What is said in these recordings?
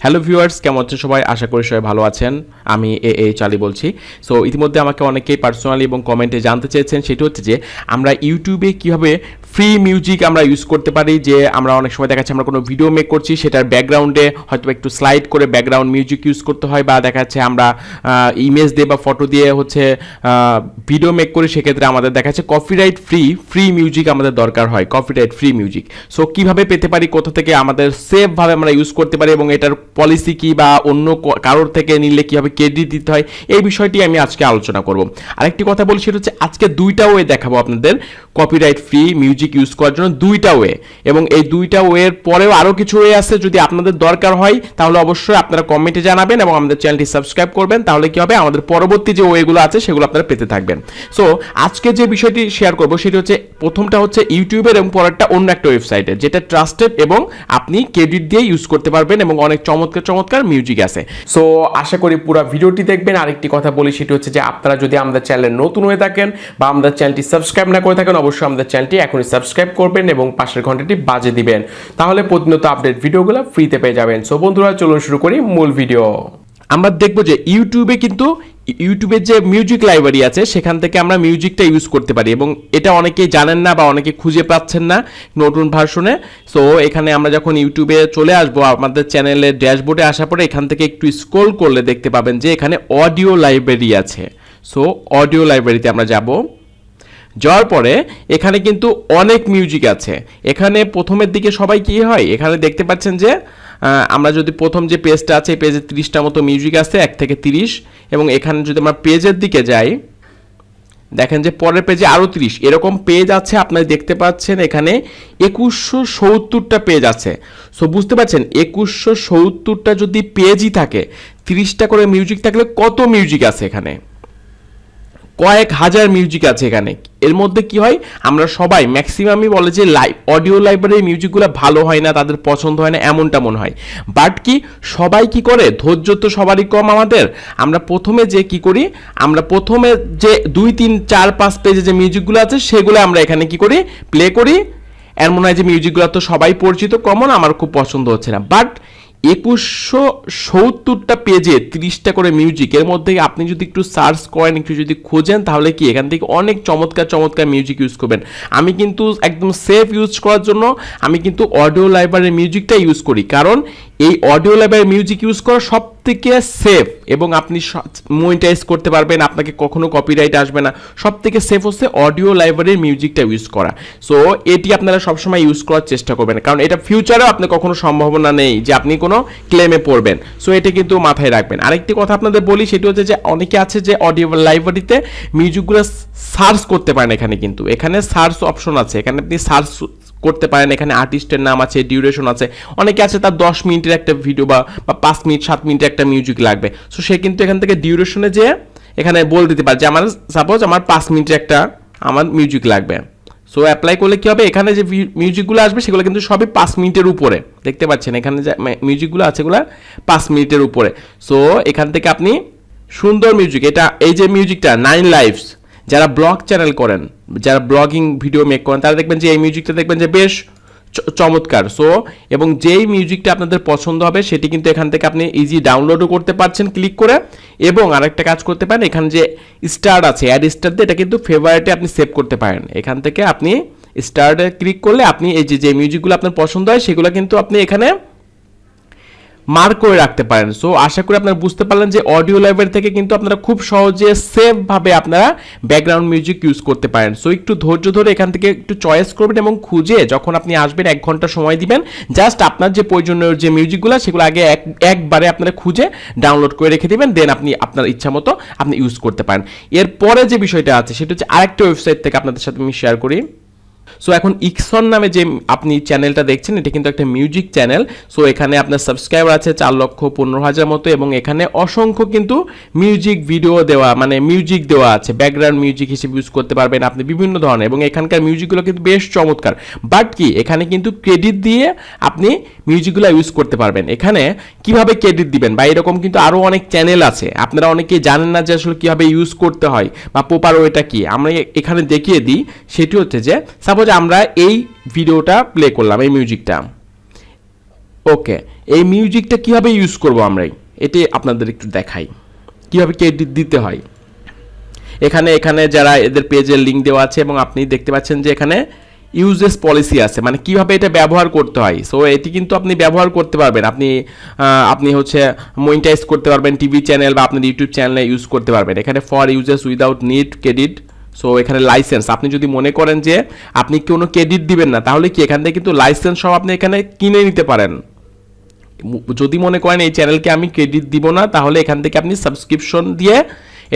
Hello viewers, কেমন আছেন সবাই? আশা করি সবাই ভালো আছেন। আমি চালি বলছি। সো ইতিমধ্যে আমাকে অনেকেই পার্সোনালি এবং কমেন্টে জানতে চেয়েছেন, সেটা হচ্ছে যে আমরা ইউটিউবে কীভাবে ফ্রি মিউজিক আমরা ইউজ করতে পারি। যে আমরা অনেক সময় দেখা যাচ্ছে আমরা কোনো ভিডিও মেক করছি, সেটার ব্যাকগ্রাউন্ডে হয়তো একটু স্লাইড করে ব্যাকগ্রাউন্ড মিউজিক ইউজ করতে হয়, বা দেখা যাচ্ছে আমরা ইমেজ দিয়ে বা ফটো দিয়ে হচ্ছে ভিডিও মেক করি, সেক্ষেত্রে আমাদের দেখা যাচ্ছে কপিরাইট ফ্রি মিউজিক আমাদের দরকার হয়, কপিরাইট ফ্রি মিউজিক। সো কীভাবে পেতে পারি, কোথা থেকে আমাদের সেফভাবে আমরা ইউজ করতে পারি এবং এটার পলিসি কি বা অন্য কারোর থেকে নিলে কীভাবে ক্রেডিট দিতে হয়, এই বিষয়টি আমি আজকে আলোচনা করব। আরেকটি কথা বলি, সেটা হচ্ছে আজকে দুইটা ওয়ে দেখাবো আপনাদের কপিরাইট ফ্রি মিউজিক ইউজ করার জন্য, দুইটা ওয়ে। এবং এই দুইটা ওয়ের পরেও আরও কিছু ওয়ে আছে, যদি আপনাদের দরকার হয় তাহলে অবশ্যই আপনারা কমেন্টে জানাবেন এবং আমাদের চ্যানেলটি সাবস্ক্রাইব করবেন। তাহলে কি হবে, আমাদের পরবর্তী যে ওয়েগুলো আছে সেগুলো আপনারা পেতে থাকবেন। সো আজকে যে বিষয়টি শেয়ার করবো সেটি হচ্ছে, প্রথমটা হচ্ছে ইউটিউবের এবং পরেরটা অন্য একটা ওয়েবসাইটের, যেটা ট্রাস্টেড এবং আপনি ক্রেডিট দিয়ে ইউজ করতে পারবেন এবং অনেক চমৎকার মিউজিক আছে। সো আশা করি পুরো ভিডিওটি দেখবেন। আরেকটি কথা বলি, সেটি হচ্ছে যে আপনারা যদি আমাদের চ্যানেলে নতুন হয়ে থাকেন বা আমাদের চ্যানেলটি সাবস্ক্রাইব না করে থাকেন, অবশ্যই আমাদের চ্যানেলটি এখনই সাবস্ক্রাইব করবেন এবং পাশের ঘন্টাটি বাজে দিবেন, তাহলে প্রতিনিয়ত আপডেট ভিডিওগুলো ফ্রিতে পেয়ে যাবেন। সো বন্ধুরা, চলুন শুরু করি মূল ভিডিও। আমরা দেখবো যে ইউটিউবের যে মিউজিক লাইব্রেরি আছে, সেখান থেকে আমরা মিউজিকটা ইউজ করতে পারি, এবং এটা অনেকেই জানেন না বা অনেকে খুঁজে পাচ্ছেন না নতুন ভার্সনে। সো এখানে আমরা যখন ইউটিউবে চলে আসবো, আমাদের চ্যানেলের ড্যাশবোর্ডে আসার পরে এখান থেকে একটু স্ক্রল করলে দেখতে পাবেন যে এখানে অডিও লাইব্রেরি আছে। সো অডিও লাইব্রেরিতে আমরা যাব। যাওয়ার পরে এখানে কিন্তু অনেক মিউজিক আছে। এখানে প্রথমের দিকে সবাই কি হয়, এখানে দেখতে পাচ্ছেন যে আমরা যদি প্রথম যে পেজটা আছে, এই পেজে 30টা মতো মিউজিক আছে, 1 থেকে 30। এবং এখানে যদি আমরা পেজের দিকে যাই, দেখেন যে পরের পেজে আরও 30 এরকম পেজ আছে। আপনারা দেখতে পাচ্ছেন এখানে 2170টা পেজ আছে। সো বুঝতে পারছেন, 2170টা যদি পেজই থাকে, 30টা করে মিউজিক থাকলে কত মিউজিক আছে এখানে, কয়েক হাজার মিউজিক আছে এখানে। এর মধ্যে কি হয়, আমরা সবাই ম্যাক্সিমামই বলে যে অডিও লাইব্রেরির মিউজিকগুলো ভালো হয় না, তাদের পছন্দ হয় না, এমনটা মনে হয়। বাট কি সবাই কি করে, ধৈর্য তো সবারই কম আমাদের। আমরা প্রথমে যে কি করি, আমরা প্রথমে যে 2, 3, 4, 5 পেজে যে মিউজিকগুলো আছে সেগুলো আমরা এখানে কি করি, প্লে করি। এর মনে হয় যে মিউজিকগুলো তো সবাই পরিচিত, কমন, আমার খুব পছন্দ হচ্ছে না। বাট 2170টা পেজে 30টা করে মিউজিক, এর মধ্যে আপনি যদি একটু সার্চ করেন, একটু যদি খোঁজেন, তাহলে কি এখান থেকে অনেক চমৎকার মিউজিক ইউজ করবেন। আমি কিন্তু একদম সেফ ইউজ করার জন্য আমি কিন্তু অডিও লাইব্রেরির মিউজিকটা ইউজ করি, কারণ এই অডিও লাইব্রেরির মিউজিক ইউজ করা সব থেকে সেফ, এবং আপনি মনিটাইজ করতে পারবেন, আপনাকে কখনো কপিরাইট আসবে না। সব থেকে সেফ হচ্ছে অডিও লাইব্রেরির মিউজিকটা ইউজ করা। সো এটি আপনারা সবসময় ইউজ করার চেষ্টা করবেন, কারণ এটা ফিউচারেও আপনার কখনো সম্ভাবনা নেই যে আপনি কোনো ক্লেমে পড়বেন। সো এটা কিন্তু মাথায় রাখবেন। আরেকটি কথা আপনাদের বলি, সেটি হচ্ছে যে অনেকে আছে যে অডিও লাইব্রেরিতে মিউজিকগুলো সার্চ করতে পারেন। এখানে সার্চ অপশন আছে, এখানে আপনি সার্চ করতে পারেন। এখানে আর্টিস্টের নাম আছে, ডিউরেশন আছে। অনেকে আছে তার 10 মিনিটের একটা ভিডিও বা 5 মিনিট 7 মিনিটের একটা মিউজিক লাগবে। সো সে কিন্তু এখান থেকে ডিউরেশনে যেয়ে এখানে বলে দিতে পারে যে আমার সাপোজ আমার 5 মিনিটের একটা আমার মিউজিক লাগবে। সো অ্যাপ্লাই করলে কি হবে, এখানে যে মিউজিকগুলো আসবে সেগুলো কিন্তু সবই 5 মিনিটের উপরে। দেখতে পাচ্ছেন এখানে যে মিউজিকগুলো আছে এগুলো 5 মিনিটের উপরে। সো এখান থেকে আপনি সুন্দর মিউজিক, এই যে মিউজিকটা 9 লাইভস, যারা ব্লগ চ্যানেল করেন, যারা ব্লগিং ভিডিও মেক করেন, তারা দেখবেন যে এই মিউজিকটা দেখবেন যে বেশ চমৎকার। সো এবং যেই মিউজিকটা আপনাদের পছন্দ হবে সেটি কিন্তু এখান থেকে আপনি ইজি ডাউনলোডও করতে পারছেন ক্লিক করে। এবং আরেকটা কাজ করতে পারেন, এখানে যে স্টার আছে, অ্যাড স্টার দিয়ে এটা কিন্তু ফেভারিটে আপনি সেভ করতে পারেন। এখান থেকে আপনি স্টারে ক্লিক করলে আপনি এই যে মিউজিকগুলো আপনার পছন্দ হয় সেগুলো কিন্তু আপনি এখানে মার্ক করে রাখতে পারেন। সো আশা করি আপনারা বুঝতে পারলেন যে অডিও লাইব্রেরি থেকে কিন্তু আপনারা খুব সহজে সেফভাবে আপনারা ব্যাকগ্রাউন্ড মিউজিক ইউজ করতে পারেন। সো একটু ধৈর্য ধরে এখান থেকে একটু চয়েস করবেন এবং খুঁজে যখন আপনি আসবেন 1 ঘন্টা সময় দিবেন, জাস্ট আপনার যে প্রয়োজনীয় যে মিউজিকগুলো সেগুলো আগে একবারে আপনারা খুঁজে ডাউনলোড করে রেখে দিবেন, দেন আপনি আপনার ইচ্ছা মতো আপনি ইউজ করতে পারেন। এরপরে যে বিষয়টা আছে সেটা হচ্ছে আরেকটা ওয়েবসাইট থেকে আপনাদের সাথে আমি শেয়ার করি। সো এখন ইকসন নামে যে আপনি চ্যানেলটা দেখছেন, এটা কিন্তু একটা মিউজিক চ্যানেল। সো এখানে আপনার সাবস্ক্রাইবার আছে 4,15,000 মতো, এবং এখানে অসংখ্য কিন্তু মিউজিক ভিডিও দেওয়া, মানে মিউজিক দেওয়া আছে, ব্যাকগ্রাউন্ড মিউজিক হিসেবে ইউজ করতে পারবেন আপনি বিভিন্ন ধরনের, এবং এখানকার মিউজিকগুলো কিন্তু বেশ চমৎকার। বাট কি এখানে কিন্তু ক্রেডিট দিয়ে আপনি মিউজিকগুলো ইউজ করতে পারবেন। এখানে কিভাবে ক্রেডিট দিবেন বা এরকম কিন্তু আরও অনেক চ্যানেল আছে, আপনারা অনেকেই জানেন না যে আসলে কীভাবে ইউজ করতে হয় বা প্রপার ওয়েটা কি। আমরা এখানে দেখিয়ে দিই, সেটি হচ্ছে যে সাপোজ আমরা এই ভিডিওটা প্লে করলাম, এই মিউজিকটা, ওকে, এই মিউজিকটা কীভাবে ইউজ করব আমরা, এটি আপনাদের একটু দেখাই কীভাবে ক্রেডিট দিতে হয়। এখানে যারা এদের পেজের লিঙ্ক দেওয়া আছে এবং আপনি দেখতে পাচ্ছেন যে এখানে ইউজেস পলিসি আছে, মানে কিভাবে এটা ব্যবহার করতে হয়। সো এটি কিন্তু আপনি ব্যবহার করতে পারবেন, আপনি হচ্ছে মনিটাইজ করতে পারবেন টিভি চ্যানেল বা আপনার ইউটিউব চ্যানেলে ইউজ করতে পারবেন। এখানে for uses without need credit. So এখানে লাইসেন্স, আপনি যদি মনে করেন যে আপনি কোনো ক্রেডিট দিবেন না, তাহলে কি এখান থেকে কিন্তু লাইসেন্স সহ আপনি এখানে কিনে নিতে পারেন। যদি মনে করেন এই চ্যানেলকে আমি ক্রেডিট দিব না, তাহলে এখান থেকে আপনি সাবস্ক্রিপশন দিয়ে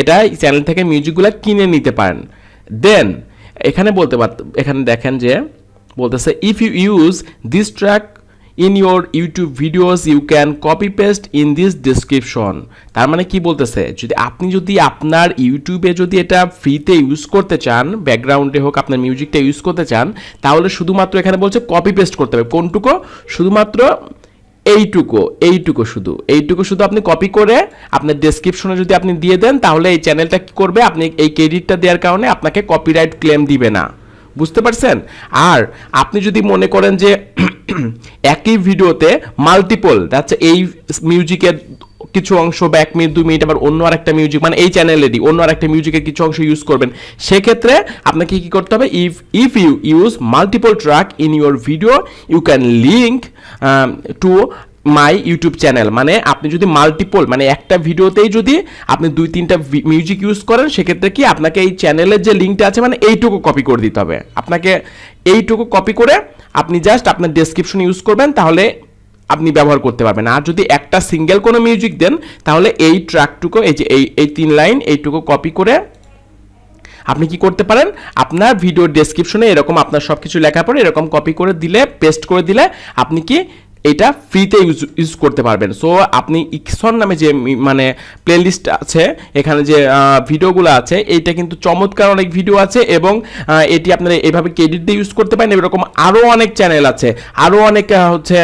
এটা চ্যানেল থেকে মিউজিকগুলো কিনে নিতে পারেন। দেন এখানে এখানে দেখেন যে বলতেছে if you use this track in your YouTube videos you can copy paste in this description. তার মানে কি বলতেছে, যদি আপনার ইউটিউবে যদি এটা ফ্রিতে ইউজ করতে চান, ব্যাকগ্রাউন্ডে হোক আপনার মিউজিকটা ইউজ করতে চান, তাহলে শুধুমাত্র এখানে বলছে কপি পেস্ট করতে হবে। কোনটুকু? শুধুমাত্র এইটুকু শুধু আপনি কপি করে আপনার ডেসক্রিপশনে যদি আপনি দিয়ে দেন, তাহলে এই চ্যানেলটা কি করবে, আপনি এই ক্রেডিটটা দেওয়ার কারণে আপনাকে কপিরাইট ক্লেম দিবে না। বুঝতে পারছেন? আর আপনি যদি মনে করেন যে একই ভিডিওতে মাল্টিপল, যাচ্ছে এই মিউজিকের কিছু অংশ বা 1 মিনিট 2 মিনিট আবার অন্য আরেকটা মিউজিক, মানে এই চ্যানেলেরই অন্য আরেকটা মিউজিকের কিছু অংশ ইউজ করবেন, সেক্ষেত্রে আপনাকে কি করতে হবে, if you use multiple track in your video you can link to my YouTube channel. মানে আপনি যদি মাল্টিপল, মানে একটা ভিডিওতেই যদি আপনি 2-3টা মিউজিক ইউজ করেন, সেক্ষেত্রে কি আপনাকে এই চ্যানেলের যে লিঙ্কটা আছে, মানে এইটুকু কপি করে দিতে হবে। আপনাকে এইটুকু কপি করে আপনি জাস্ট আপনার ডেসক্রিপশন ইউজ করবেন, তাহলে আপনি ব্যবহার করতে পারবেন। আর যদি একটা সিঙ্গেল কোনো মিউজিক দেন, তাহলে এই ট্র্যাকটুকু, এই যে এই 3 লাইন এইটুকু কপি করে আপনি কি করতে পারেন, আপনার ভিডিওর ডেসক্রিপশনে এরকম আপনার সব কিছু লেখার পরে এরকম কপি করে দিলে, পেস্ট করে দিলে আপনি কি এটা ফ্রিতে ইউজ করতে পারবেন। সো আপনি ইকসন নামে যে মানে প্লেলিস্ট আছে, এখানে যে ভিডিওগুলো আছে, এইটা কিন্তু চমৎকার অনেক ভিডিও আছে এবং এটি আপনারা এইভাবে ক্রেডিট দিয়ে ইউজ করতে পারেন। এরকম আরও অনেক চ্যানেল আছে, আরও অনেক হচ্ছে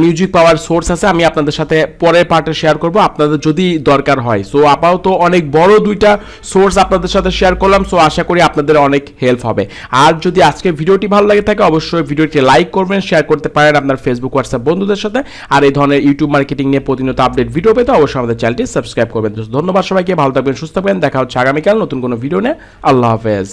মিউজিক পাওয়ার সোর্স আছে, আমি আপনাদের সাথে পরের পার্টে শেয়ার করব আপনাদের যদি দরকার হয়। সো আপাতত অনেক বড় 2টা সোর্স আপনাদের সাথে শেয়ার করলাম। সো আশা করি আপনাদের অনেক হেল্প হবে। আর যদি আজকে ভিডিওটি ভালো লাগে থাকে, অবশ্যই ভিডিওটি লাইক করবেন, শেয়ার করতে পারেন আপনার ফেসবুক হোয়াটসঅ্যাপ বন্ধুদের সাথে। আর এই ধরনের ইউটিউব মার্কেটিং নিয়ে প্রতিনিয়ত আপডেট ভিডিও পেতে অবশ্যই আমাদের চ্যানেলটি সাবস্ক্রাইব করবেন। ধন্যবাদ সবাইকে, ভালো থাকবেন, সুস্থ থাকবেন। দেখা হচ্ছে আগামীকাল নতুন কোনো ভিডিও নিয়ে। আল্লাহ হাফেজ।